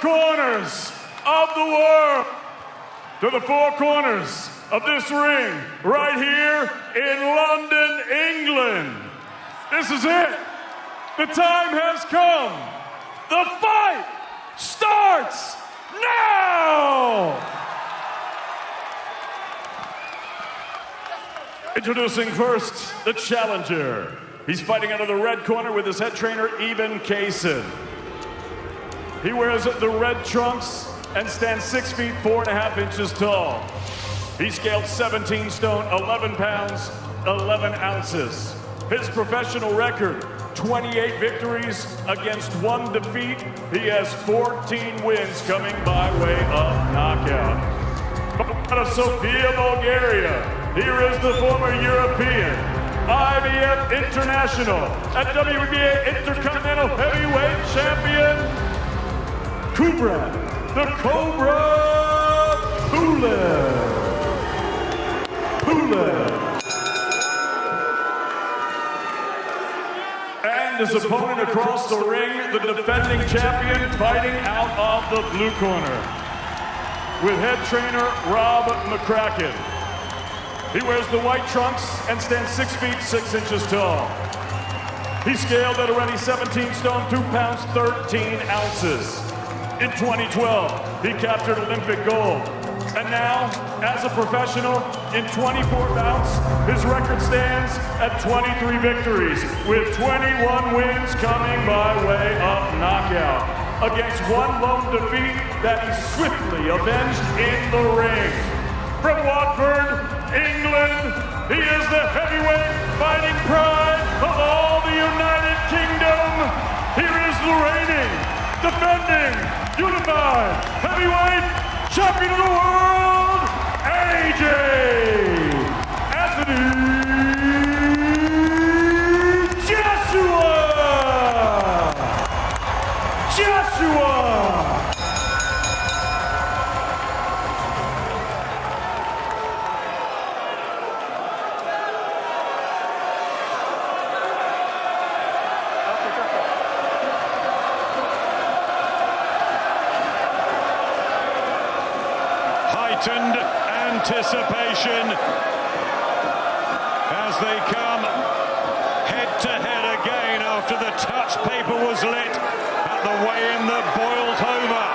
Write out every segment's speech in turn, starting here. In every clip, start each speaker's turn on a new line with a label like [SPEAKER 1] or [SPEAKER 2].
[SPEAKER 1] corners of the world, to the four corners of this ring, right here in London, England. This is it. The time has come. The fight starts now! Introducing first, the challenger. He's fighting out of the red corner with his head trainer, Eben Kaysen. He wears the red trunks and stands 6 feet 4.5 inches tall. He scaled 17 stone, 11 pounds, 11 ounces. His professional record, 28 victories against 1 defeat. He has 14 wins coming by way of knockout. Out of Sofia, Bulgaria, here is the former European, IBF International and WBA Intercontinental Heavyweight Champion, Kubrat, the Cobra PULEV. And his opponent across the ring, the defending champion, fighting out of the blue corner with head trainer Rob McCracken. He wears the white trunks and stands 6 feet 6 inches tall. He scaled at already 17 stone, 2 pounds, 13 ounces. In 2012, he captured Olympic gold. And now, as a professional, in 24 bouts, his record stands at 23 victories, with 21 wins coming by way of knockout, against 1 lone defeat that he swiftly avenged in the ring. From Watford, England, he is the heavyweight fighting pride of all the United Kingdom. Here is the reigning, defending, unified heavyweight champion of the world, AJ Anthony Joshua!
[SPEAKER 2] Heightened anticipation as they come head-to-head again after the touch paper was lit at the weigh-in that boiled over.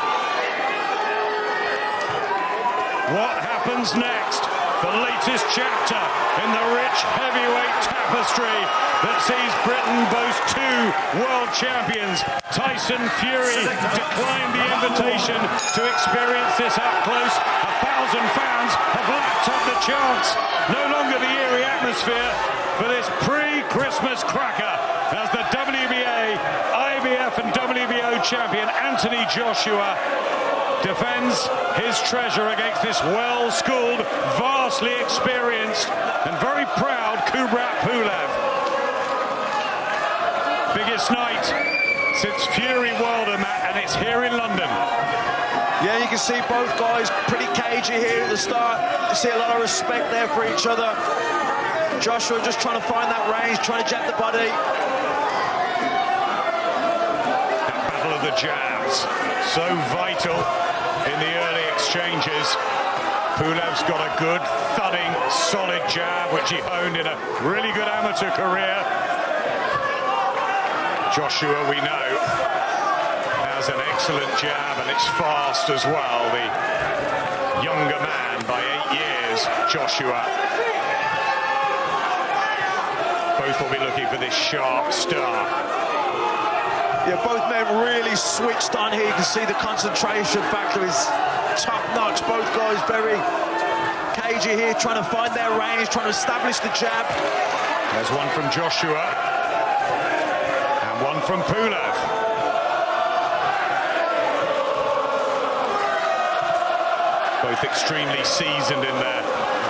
[SPEAKER 2] What happens next? The latest chapter in the rich heavyweight tapestry that sees Britain boast 2 world champions. Tyson Fury declined the invitation to experience this up close. 1,000 fans have lapped up the chance. No longer the eerie atmosphere for this pre-Christmas cracker as the WBA, IBF and WBO champion Anthony Joshua defends his treasure against this well-schooled, vastly experienced and very proud Kubrat PULEV. Biggest night since Fury Wilder, Matt, and it's here in London.
[SPEAKER 3] Yeah, you can see both guys pretty cagey here at the start. You see a lot of respect there for each other. Joshua just trying to find that range, trying to jab the body.
[SPEAKER 2] That battle of the jabs, so vital in the early exchanges. PULEV's got a good, thudding, solid jab, which he honed in a really good amateur career. Joshua, we know, has an excellent jab, and it's fast as well. The younger man by 8 years, Joshua. Both will be looking for this sharp start.
[SPEAKER 3] Yeah, both men really switched on here. You can see the concentration factor is top-notch. Both guys very cagey here, trying to find their range, trying to establish the jab.
[SPEAKER 2] There's one from Joshua, and one from PULEV. Both extremely seasoned in their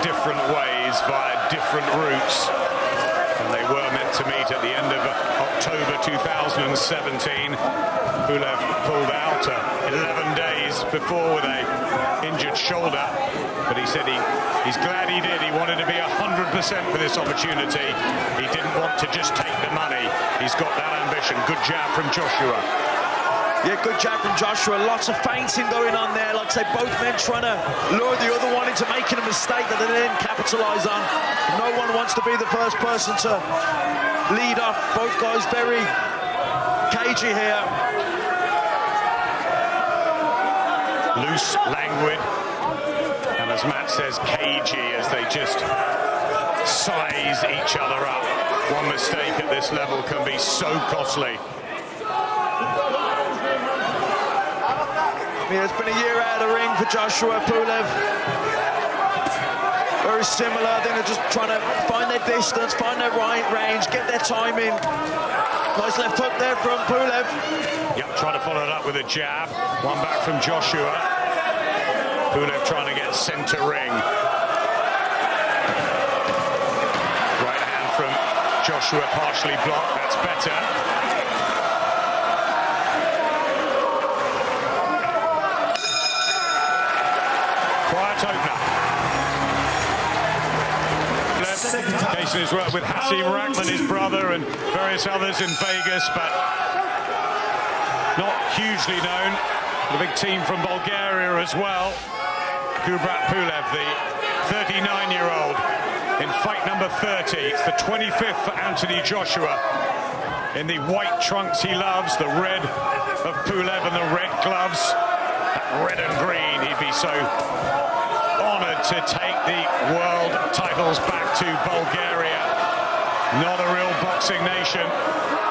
[SPEAKER 2] different ways via different routes. And they were meant to meet at the end of October 2017. PULEV pulled out 11 days before with a injured shoulder, but he said he's glad he did. He wanted to be 100% for this opportunity. He didn't want to just take the money. He's got that ambition. Good jab from Joshua.
[SPEAKER 3] Yeah, good jab from Joshua. Lots of feinting going on there. Like I say, both men trying to lure the other one into making a mistake that they didn't capitalise on. No one wants to be the first person to lead off. Both guys very cagey here.
[SPEAKER 2] Loose, languid, and as Matt says, cagey, as they just size each other up. One mistake at this level can be so costly.
[SPEAKER 3] Yeah, it's been a year out of the ring for Joshua PULEV. Very similar. I think they're just trying to find their distance, find their right range, get their timing. Nice left hook there from PULEV.
[SPEAKER 2] Yep, trying to follow it up with a jab. One back from Joshua. PULEV trying to get centre ring. Right hand from Joshua, partially blocked. That's better. Quiet opener. Case in his work with Hasim Rahman, his brother, and various others in Vegas, but not hugely known. The big team from Bulgaria as well. Kubrat PULEV, the 39-year-old, in fight number 30. It's the 25th for Anthony Joshua. In the white trunks he loves, the red of PULEV and the red gloves. That red and green, he'd be so honoured to take the world titles back to Bulgaria. Not a real boxing nation.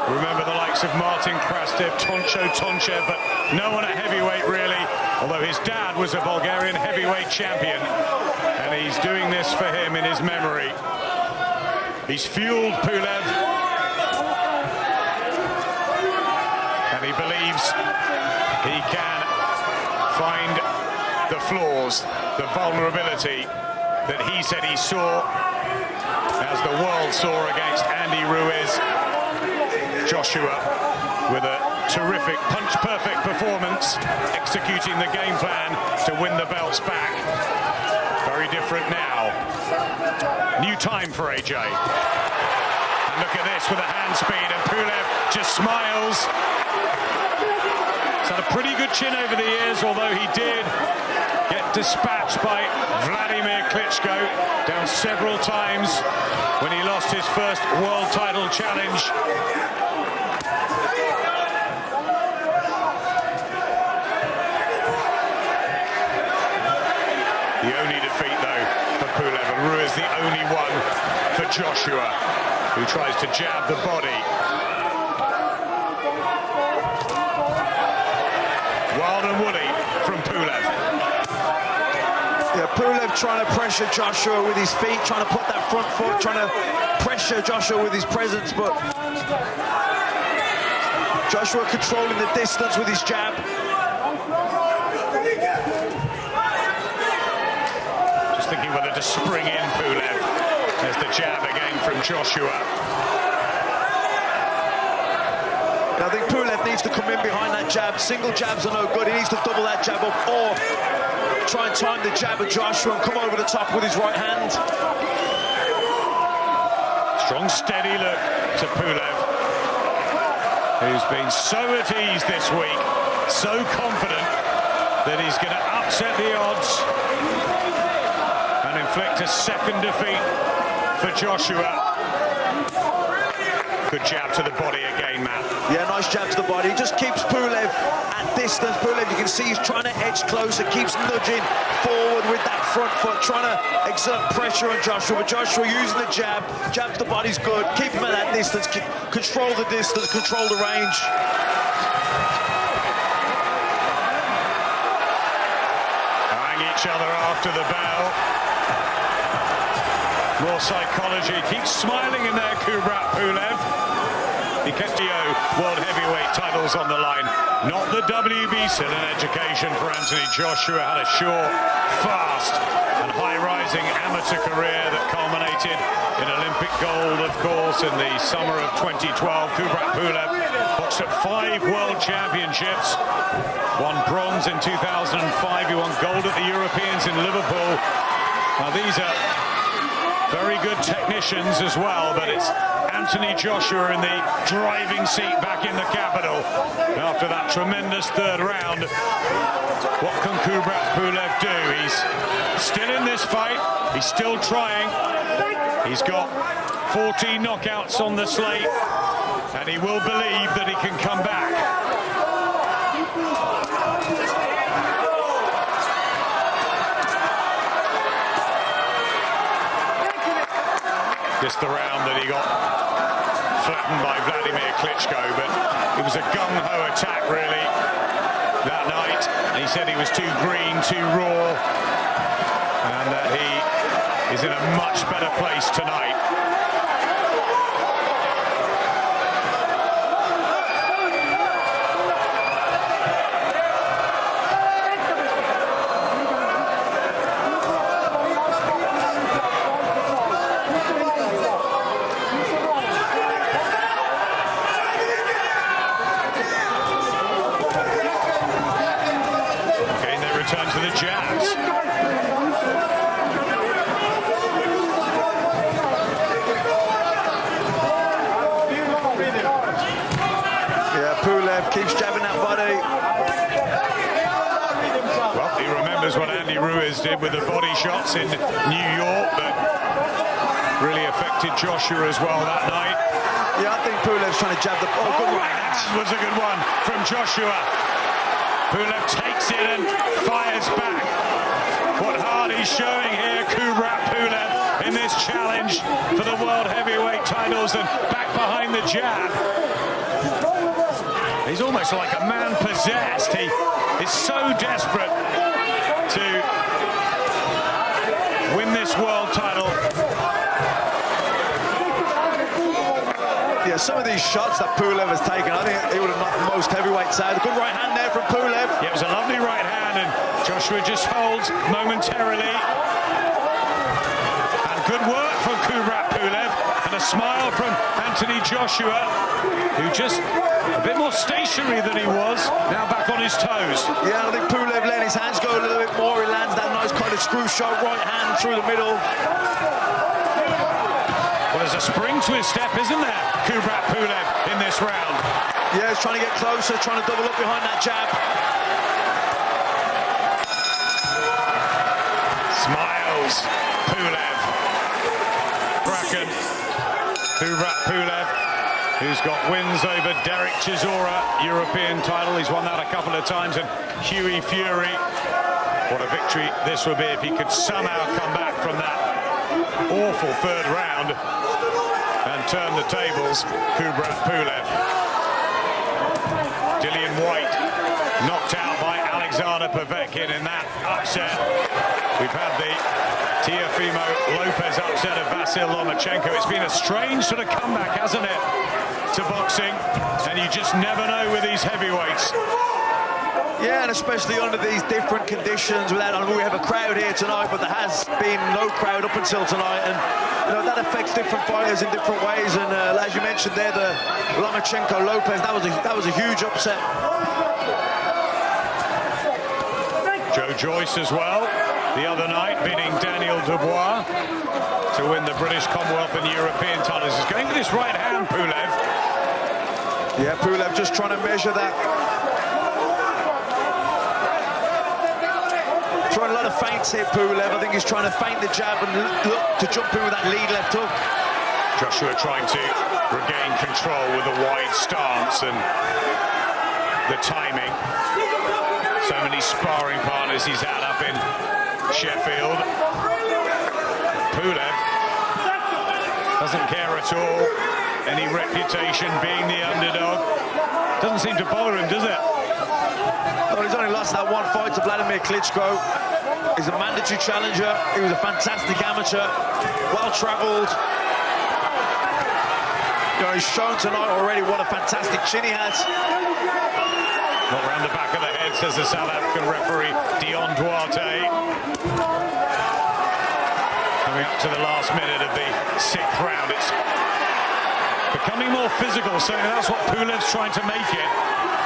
[SPEAKER 2] Remember the likes of Martin Krastev, Tonchev, but no one at heavyweight really, although his dad was a Bulgarian heavyweight champion, and he's doing this for him in his memory. He's fueled PULEV, and he believes he can find the flaws, the vulnerability that he said he saw, as the world saw against Andy Ruiz. Joshua with a terrific punch-perfect performance, executing the game plan to win the belts back. Very different now. New time for AJ. And look at this with a hand speed, and PULEV just smiles. He's had a pretty good chin over the years, although he did get dispatched by Vladimir Klitschko down several times when he lost his first world title challenge. The only defeat, though, for PULEV, and Ruiz the only one for Joshua, who tries to jab the body. Wild and woolly from PULEV.
[SPEAKER 3] Yeah, PULEV trying to pressure Joshua with his feet, trying to put that front foot, trying to pressure Joshua with his presence, but Joshua controlling the distance with his jab.
[SPEAKER 2] Thinking whether to spring in PULEV. There's the jab again from Joshua.
[SPEAKER 3] I think PULEV needs to come in behind that jab. Single jabs are no good. He needs to double that jab up, or try and time the jab of Joshua and come over the top with his right hand.
[SPEAKER 2] Strong, steady look to PULEV, who's been so at ease this week, so confident that he's going to upset the odds and inflict a second defeat for Joshua. Good jab to the body again, Matt.
[SPEAKER 3] Yeah, nice jab to the body. He just keeps PULEV at distance. PULEV, you can see he's trying to edge closer, keeps nudging forward with that front foot, trying to exert pressure on Joshua. But Joshua using the jab to the body's good. Keep him at that distance, control the distance, control the range.
[SPEAKER 2] Eyeing each other after the bell. More psychology. Keeps smiling in there, Kubrat PULEV. He kept the world heavyweight titles on the line. Not the WBC. An education for Anthony Joshua. Had a short, fast and high-rising amateur career that culminated in Olympic gold, of course, in the summer of 2012. Kubrat PULEV boxed at 5 world championships. Won bronze in 2005. He won gold at the Europeans in Liverpool. Now these are Very good technicians as well, but it's Anthony Joshua in the driving seat back in the capital after that tremendous third round. What can Kubrat Pulev do? He's still in this fight. He's still trying. He's got 14 knockouts on the slate, and he will believe that he can come back. Just the round that he got flattened by Vladimir Klitschko, but it was a gung-ho attack, really, that night. He said he was too green, too raw, and that he is in a much better place tonight. Return to the jabs.
[SPEAKER 3] Yeah, Pulev keeps jabbing that body.
[SPEAKER 2] Well, he remembers what Andy Ruiz did with the body shots in New York that really affected Joshua as well that night.
[SPEAKER 3] Yeah, I think Pulev's trying to jab the... Oh, good right hand.
[SPEAKER 2] Was a good one from Joshua. Pulev takes it and fires back. What heart he's showing here, Kubrat Pulev, in this challenge for the world heavyweight titles, and back behind the jab. He's almost like a man possessed. He is so desperate to win this world title.
[SPEAKER 3] Yeah, some of these shots that Pulev has taken, I think he would have knocked most heavyweights out. A good right hand there from Pulev.
[SPEAKER 2] Yeah, it was a lovely right hand, and Joshua just holds momentarily. And good work from Kubrat Pulev, and a smile from Anthony Joshua, who just a bit more stationary than he was, now back on his toes.
[SPEAKER 3] Yeah, I think Pulev letting his hands go a little bit more. He lands that nice kind of screw shot, right hand through the middle.
[SPEAKER 2] Well, there's a spring to his step, isn't there, Kubrat Pulev, in this round?
[SPEAKER 3] Yeah, he's trying to get closer, trying to double up behind that jab.
[SPEAKER 2] Smiles, Pulev. Bracken, Kubrat Pulev, who's got wins over Derek Chisora, European title. He's won that a couple of times, and Hughie Fury. What a victory this would be if he could somehow come back from that awful third round and turn the tables. Kubrat Pulev. Dillian White knocked out by Alexander Povetkin in that upset. We've had the Teofimo Lopez upset of Vasil Lomachenko. It's been a strange sort of comeback, hasn't it, to boxing, and you just never know with these heavyweights.
[SPEAKER 3] Yeah, and especially under these different conditions. Without, I mean, we have a crowd here tonight, but there has been no crowd up until tonight, and you know that affects different fighters in different ways. And as you mentioned there, the Lomachenko Lopez, that was a huge upset.
[SPEAKER 2] Joe Joyce as well, the other night, beating Daniel Dubois to win the British, Commonwealth and European titles. He's going for this right hand, Pulev.
[SPEAKER 3] Yeah, Pulev just trying to measure that. Throwing a lot of feints here, Pulev. I think he's trying to feint the jab and look to jump in with that lead left hook.
[SPEAKER 2] Joshua trying to regain control with a wide stance and the timing. So many sparring partners he's had up in Sheffield. Pulev doesn't care at all. Any reputation being the underdog doesn't seem to bother him, does it?
[SPEAKER 3] Well, he's only lost that one fight to Vladimir Klitschko. He's a mandatory challenger. He was a fantastic amateur, well-travelled. You know, he's shown tonight already what a fantastic chin he has.
[SPEAKER 2] Not round the back of the head, says the South African referee, Dion Duarte. Coming up to the last minute of the 6th round. It's becoming more physical, so that's what Pulev's trying to make it.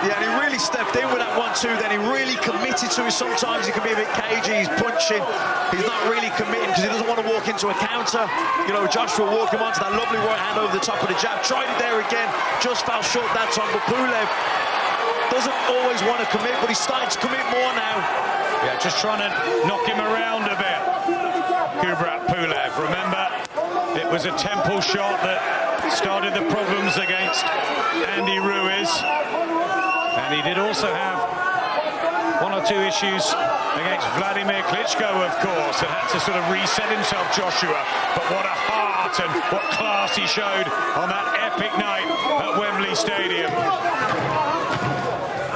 [SPEAKER 3] Yeah, and he really stepped in with that 1-2, then he really committed to it. Sometimes he can be a bit cagey, he's punching, he's not really committing because he doesn't want to walk into a counter. You know, Joshua walked him onto that lovely right hand over the top of the jab, tried it there again, just fell short that time, but Pulev doesn't always want to commit, but he's starting to commit more now.
[SPEAKER 2] Yeah, just trying to knock him around a bit. Kubrat Pulev, remember, it was a temple shot that started the problems against Andy Ruiz. And he did also have one or two issues against Vladimir Klitschko, of course, and had to sort of reset himself, Joshua. But what a heart and what class he showed on that epic night at Wembley Stadium.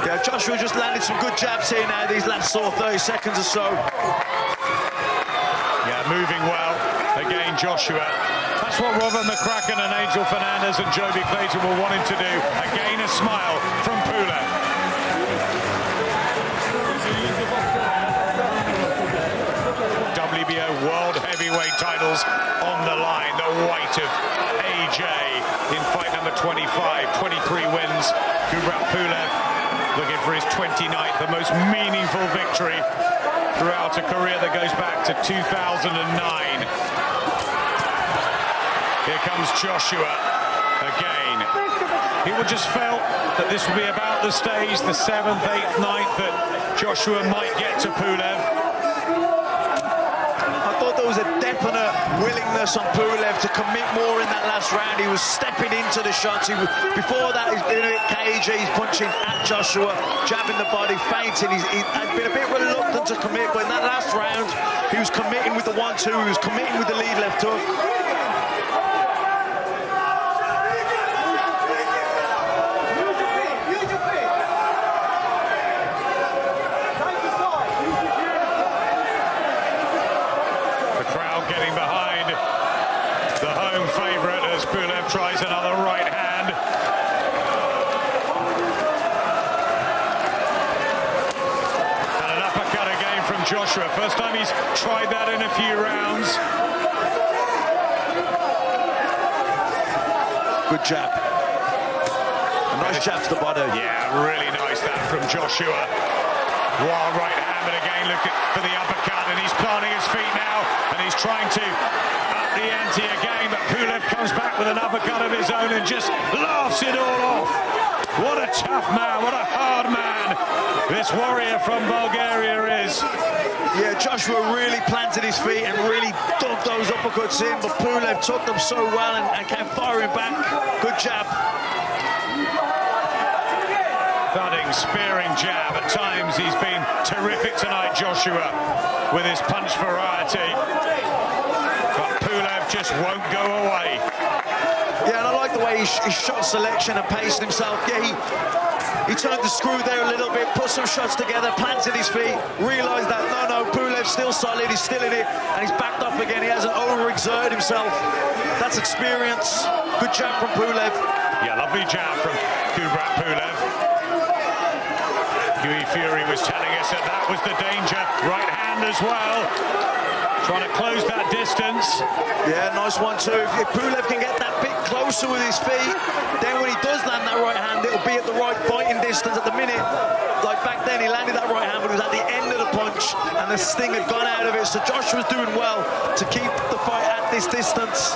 [SPEAKER 3] Yeah, Joshua just landed some good jabs here now, these last sort of 30 seconds or so.
[SPEAKER 2] Yeah, moving well. Again, Joshua. That's what Robert McCracken and Angel Fernandez and Joby Clayton will want him to do. Again, a smile from Pulev. WBO World Heavyweight titles on the line. The white of AJ in fight number 25. 23 wins. Kubrat Pulev looking for his 29th, the most meaningful victory throughout a career that goes back to 2009. Here comes Joshua again. People just felt that this would be about the stage, the 7th, 8th, 9th, that Joshua might get to Pulev.
[SPEAKER 3] I thought there was a definite willingness on Pulev to commit more in that last round. He was stepping into the shots. Before that, he's been a bit cagey. He's punching at Joshua, jabbing the body, feinting. He had been a bit reluctant to commit, but in that last round, he was committing with the 1-2. He was committing with the lead left hook.
[SPEAKER 2] Getting behind the home favourite as Pulev tries another right hand. And an uppercut again from Joshua. First time he's tried that in a few rounds.
[SPEAKER 3] Good jab. A nice jab to the body.
[SPEAKER 2] Yeah, really nice that from Joshua. Wild right hand, but again looking for the uppercut, and he's planting his feet now, and he's trying to up the ante again, but Pulev comes back with an uppercut of his own and just laughs it all off. What a tough man, what a hard man this warrior from Bulgaria is.
[SPEAKER 3] Yeah, Joshua really planted his feet and really dug those uppercuts in, but Pulev took them so well and came firing back. Good jab.
[SPEAKER 2] Thudding, spearing jab. At times he's been terrific tonight, Joshua, with his punch variety. But Pulev just won't go away.
[SPEAKER 3] Yeah, and I like the way his shot selection and pacing himself. Yeah, he turned the screw there a little bit, put some shots together, planted his feet, realised that, no, Pulev's still solid, he's still in it, and he's backed up again. He hasn't overexerted himself. That's experience. Good jab from Pulev.
[SPEAKER 2] Yeah, lovely jab from Kubrat Pulev. Huey Fury was telling us that that was the danger. Right hand as well. Trying to close that distance.
[SPEAKER 3] Yeah, nice one too. If Pulev can get that bit closer with his feet, then when he does land that right hand, it'll be at the right biting distance. At the minute, like back then, he landed that right hand, but it was at the end of the punch, and the sting had gone out of it. So Joshua's doing well to keep the fight at this distance.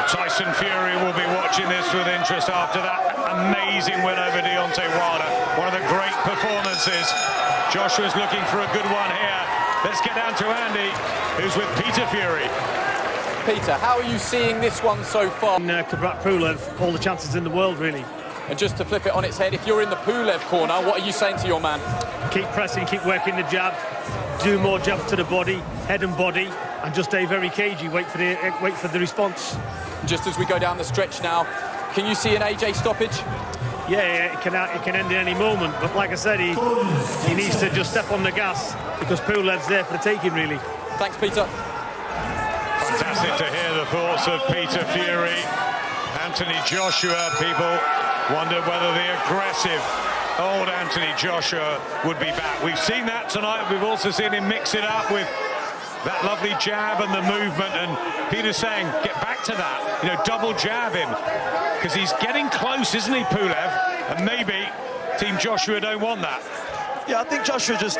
[SPEAKER 2] Tyson Fury will be watching this with interest after that amazing win over Deontay Wilder. One of the great performances. Joshua's looking for a good one here. Let's get down to Andy, who's with Peter Fury.
[SPEAKER 4] Peter, how are you seeing this one so far?
[SPEAKER 5] Kubrat Pulev, all the chances in the world, really.
[SPEAKER 4] And just to flip it on its head, if you're in the Pulev corner, what are you saying to your man?
[SPEAKER 5] Keep pressing, keep working the jab, do more jabs to the body, head and body, and just stay very cagey. Wait for the response.
[SPEAKER 4] Just as we go down the stretch now, can you see an AJ stoppage?
[SPEAKER 5] Yeah, it can end in any moment. But like I said, he needs to just step on the gas because Pulev's there for the taking, really.
[SPEAKER 4] Thanks, Peter.
[SPEAKER 2] Fantastic to hear the thoughts of Peter Fury. Anthony Joshua, people wondered whether the aggressive old Anthony Joshua would be back. We've seen that tonight. We've also seen him mix it up with that lovely jab and the movement, and Peter's saying, get back to that, you know, double jab him, because he's getting close, isn't he, Pulev? And maybe Team Joshua don't want that.
[SPEAKER 3] Yeah, I think Joshua just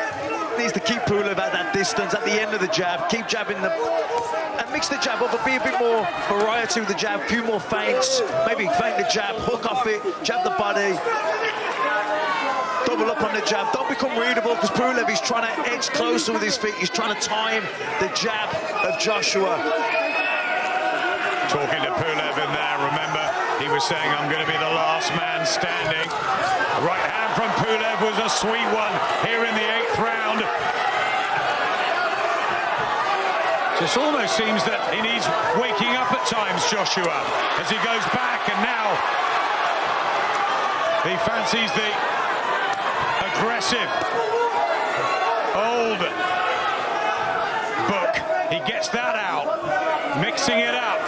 [SPEAKER 3] needs to keep Pulev at that distance, at the end of the jab, keep jabbing and mix the jab up, but be a bit more variety with the jab, a few more feints, maybe feint the jab, hook off it, jab the body, double up on the jab. Don't become readable, because Pulev is trying to edge closer with his feet. He's trying to time the jab of Joshua.
[SPEAKER 2] Talking to Pulev in there, remember, he was saying, I'm going to be the last man standing. The right hand from Pulev was a sweet one here in the 8th round. Just almost seems that he needs waking up at times, Joshua, as he goes back, and now he fancies the aggressive old book. He gets that out, mixing it up.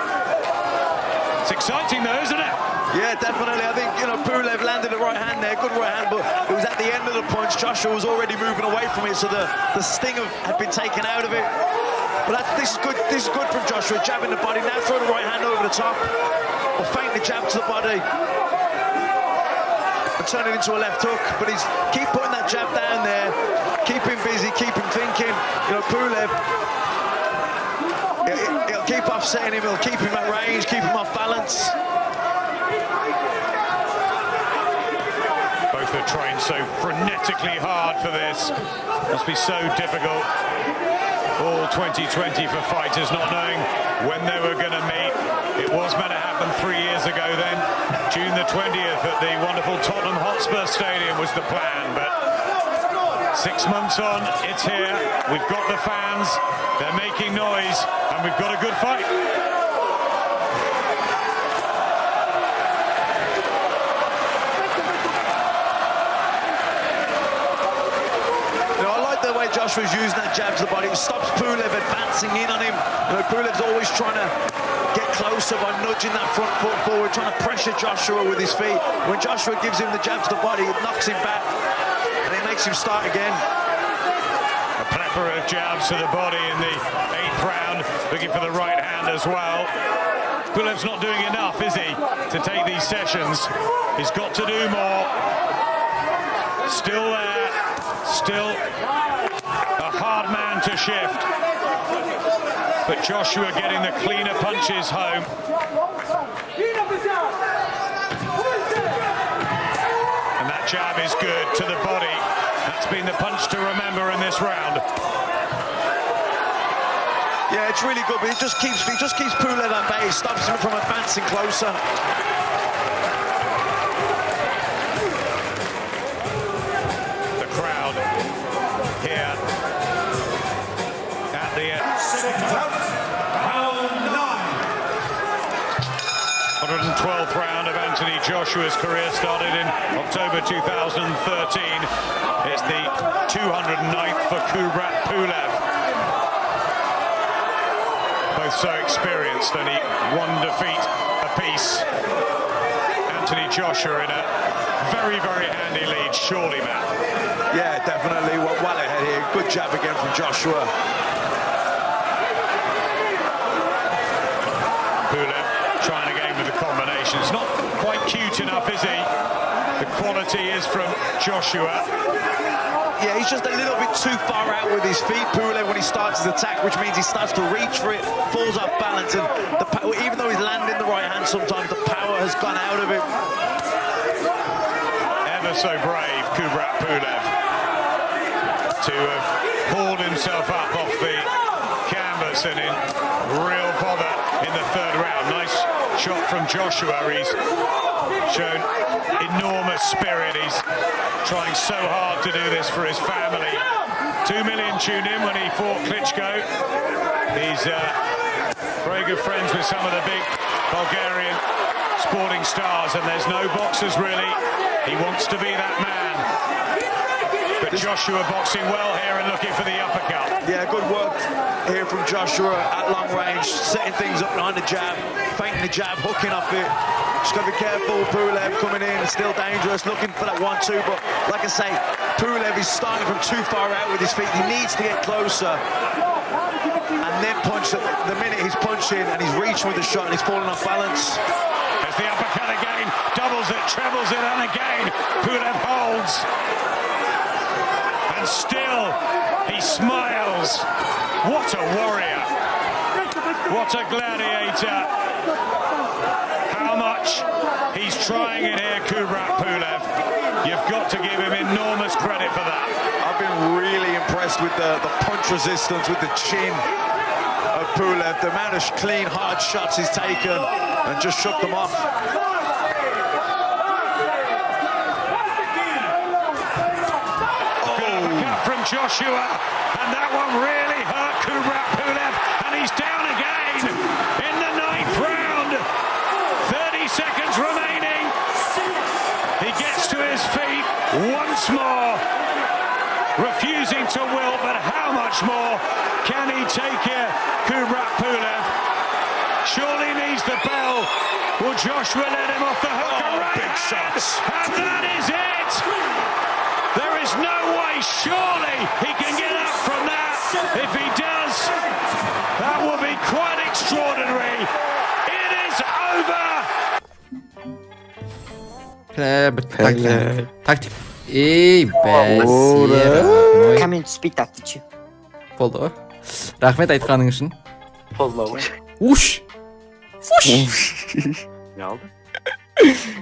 [SPEAKER 2] It's exciting though, isn't it?
[SPEAKER 3] Yeah, definitely. I think, you know, Pulev landed the right hand there, good right hand, but it was at the end of the punch. Joshua was already moving away from it, so the sting had been taken out of it. But this is good. This is good from Joshua, jabbing the body. Now throw the right hand over the top, or feint the jab to the body, and turn it into a left hook. But he's keep putting that jab down there, keep him busy, keep him thinking. You know, Pulev, he'll keep offsetting him, he'll keep him at range, keep him off balance.
[SPEAKER 2] Both are trained so frenetically hard for this. Must be so difficult. All 2020 for fighters, not knowing when they were going to meet. It was meant to happen 3 years ago then. June the 20th at the wonderful Tottenham Hotspur Stadium was the plan, but 6 months on, it's here. We've got the fans, they're making noise, and we've got a good fight.
[SPEAKER 3] The way Joshua's using that jab to the body, it stops Pulev advancing in on him. You know, Pulev's always trying to get closer by nudging that front foot forward, trying to pressure Joshua with his feet. When Joshua gives him the jab to the body, it knocks him back, and it makes him start again.
[SPEAKER 2] A plethora of jabs to the body in the 8th round, looking for the right hand as well. Pulev's not doing enough, is he, to take these sessions? He's got to do more. Still there, still a hard man to shift, but Joshua getting the cleaner punches home. And that jab is good to the body. That's been the punch to remember in this round.
[SPEAKER 3] Yeah, it's really good, but he just keeps Pulev at bay, stops him from advancing closer.
[SPEAKER 2] Here at the 112th round of Anthony Joshua's career, started in October 2013. It's the 209th for Pulev. Both so experienced, only one defeat apiece. Anthony Joshua in a very, very handy lead, surely, Matt.
[SPEAKER 3] Yeah, definitely. Well ahead here. Good jab again from Joshua.
[SPEAKER 2] Pulev trying again with the combinations. Not quite cute enough, is he? The quality is from Joshua.
[SPEAKER 3] Yeah, he's just a little bit too far out with his feet, Pulev, when he starts his attack, which means he starts to reach for it, falls off balance, and even though he's landing the right hand, sometimes the power has gone out of it.
[SPEAKER 2] Ever so brave, Pulev, to have hauled himself up off the canvas and in real bother in the 3rd round. Nice shot from Joshua. He's shown enormous spirit. He's trying so hard to do this for his family. 2 million tuned in when he fought Klitschko. He's very good friends with some of the big Bulgarian sporting stars, and there's no boxers really. He wants to be that man. But Joshua boxing well here and looking for the uppercut.
[SPEAKER 3] Yeah, good work here from Joshua at long range, setting things up behind the jab, feinting the jab, hooking off it. Just got to be careful. Pulev coming in, still dangerous, looking for that 1-2. But like I say, Pulev is starting from too far out with his feet. He needs to get closer. net punch, the minute he's punching and he's reaching with the shot and he's falling off balance.
[SPEAKER 2] There's the uppercut again, doubles it, trebles it, and again, Pulev holds. And still, he smiles. What a warrior. What a gladiator. How much he's trying in here, Kubrat Pulev. You've got to give him enormous credit for that.
[SPEAKER 3] I've been really impressed with the punch resistance, with the chin of Pulev, the amount of clean, hard shots he's taken and just shook them off.
[SPEAKER 2] From Joshua, and that one really hurt Kubrat Pulev, and he's down again in the 9th round. 30 seconds remaining. He gets to his feet once more, refusing to wilt, but how much more can he take here, Kubrat Pulev? Surely needs the bell. Will Joshua let him off the hook?
[SPEAKER 3] Big shots.
[SPEAKER 2] And that is it. There is no way, surely, he can get up from that. If he does, that will be quite extraordinary. It is over.
[SPEAKER 6] Тактик. Эй, бәсе.
[SPEAKER 7] Коммент спи тактичи.
[SPEAKER 6] Болды. Рахмет айтқаның үшін. Уш.
[SPEAKER 7] Не алды?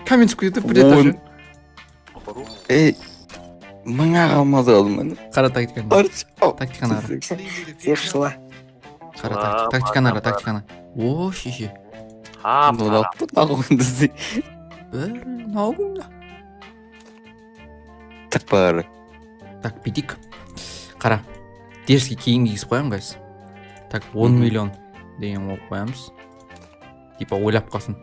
[SPEAKER 6] Коммент спиді білет.
[SPEAKER 8] Эй, мыңа қалмады алдым мен.
[SPEAKER 6] Қара тактиканы. Тактиканы қара.
[SPEAKER 7] Зершила.
[SPEAKER 6] Қара тактиканы қара, тактиканы. О, шеше.
[SPEAKER 8] Нолапты нағуындызды.
[SPEAKER 6] Науғында.
[SPEAKER 8] Так бары.
[SPEAKER 6] Так, бедик. Қара. Дерске кейін кигіз қоям, гайс. Так, 10 миллион деген ол қоямыз. Типа ойлап қалсын.